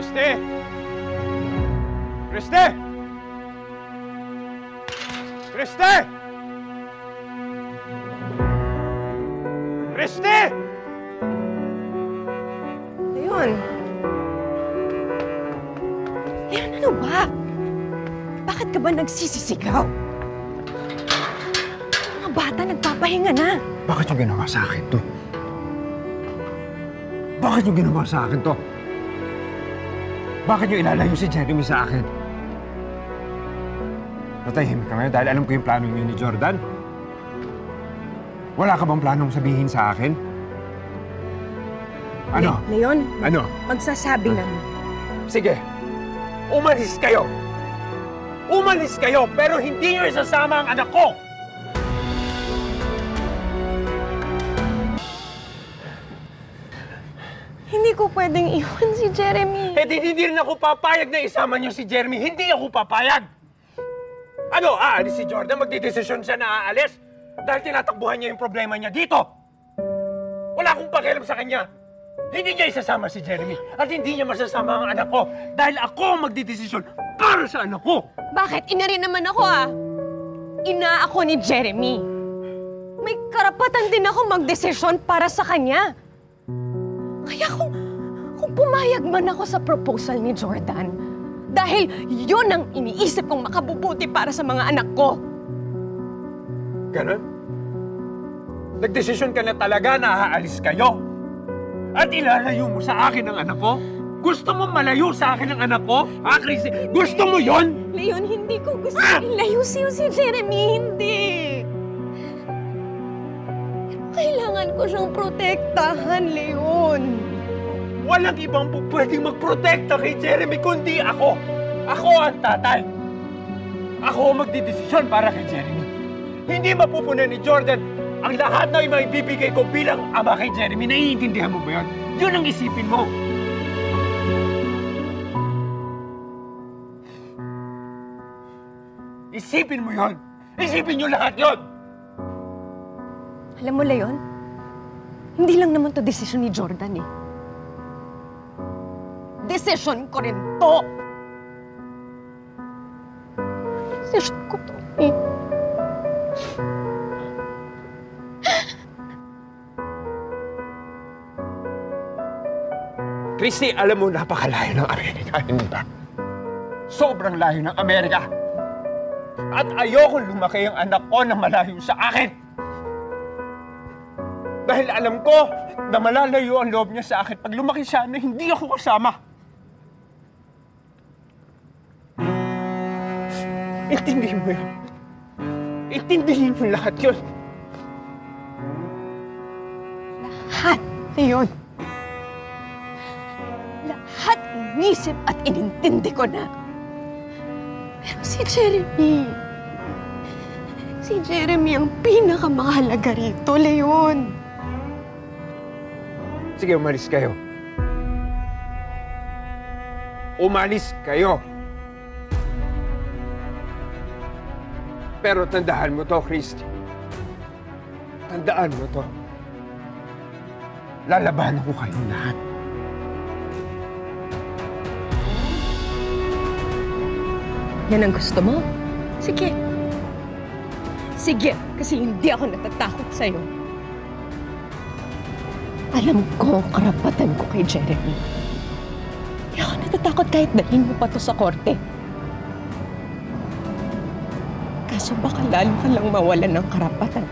Christy! Christy! Christy! Christy! Leon! Leon, ano ba? Bakit ka ba nagsisisigaw? Mga bata nagpapahinga na. Bakit yung ginawa sa akin to? Bakit yung ginawa sa akin to? Bakit yung ilalayo si Jeremy sa akin? Natahimik ka ngayon dahil alam ko yung plano niyo ni Jordan. Wala ka bang planong sabihin sa akin? Ano? Leon, Ano? magsasabi na. Sige, umalis kayo! Umalis kayo, pero hindi niyo isasama ang anak ko! Hindi ko pwedeng iwan si Jeremy. Eh, hindi rin ako papayag na isama niyo si Jeremy. Hindi ako papayag! Ano, aalis si Jordan? Magdidesisyon siya na aalis? Dahil tinatakbuhan niya yung problema niya dito! Wala akong pakialam sa kanya! Hindi niya isasama si Jeremy at hindi niya masasama ang anak ko dahil ako ang magdidesisyon para sa anak ko! Bakit? Ina rin naman ako, ah. Ina ako ni Jeremy. May karapatan din ako magdesisyon para sa kanya. Kaya kung pumayag man ako sa proposal ni Jordan, dahil yun ang iniisip kong makabubuti para sa mga anak ko. Ganon? Nagdesisyon ka na talaga na aalis kayo? At ilalayo mo sa akin ang anak ko? Gusto mo malayo sa akin ang anak ko? Ha, Chrissy? Gusto mo yon? Leon, hindi ko gusto ilayo si Jeremy. Hindi. Kailangan ko siyang protektahan, Leon. Walang ibang pwedeng magprotekta kay Jeremy kundi ako. Ako ang tatay. Ako ang magdidesisyon para kay Jeremy. Hindi mapupunan ni Jordan ang lahat na maibibigay ko bilang ama kay Jeremy. Naiintindihan mo ba yun? Yun ang isipin mo. Isipin mo yun. Isipin nyo lahat yun. Alam mo, Leon, hindi lang naman to desisyon ni Jordan, eh. Desisyon ko rin to. Desisyon ko to, eh. Christy, alam mo, napakalayo ng Amerika, hindi ba? Sobrang layo ng Amerika. At ayokong lumaki ang anak ko na malayo sa akin. Dahil alam ko na malalayo ang loob niya sa akin pag lumaki siya na hindi ako kasama. Intindihin mo yun. Intindihin mo lahat yun. Lahat, Leon. Lahat inisip at inintindi ko na. Pero si Jeremy ang pinakamahalaga rito, Leon. Sige, umalis kayo. Umalis kayo. Pero tandaan mo to, Christy. Tandaan mo to. Lalabanan ko kayong lahat. Yan ang gusto mo? Sige. Sige, kasi hindi ako natatakot sa'yo. Alam ko ang karapatan ko kay Jeremy. Hindi ako natatakot kahit dalhin mo pa to sa korte. Kaso baka lalo ka lang mawalan ng karapatan.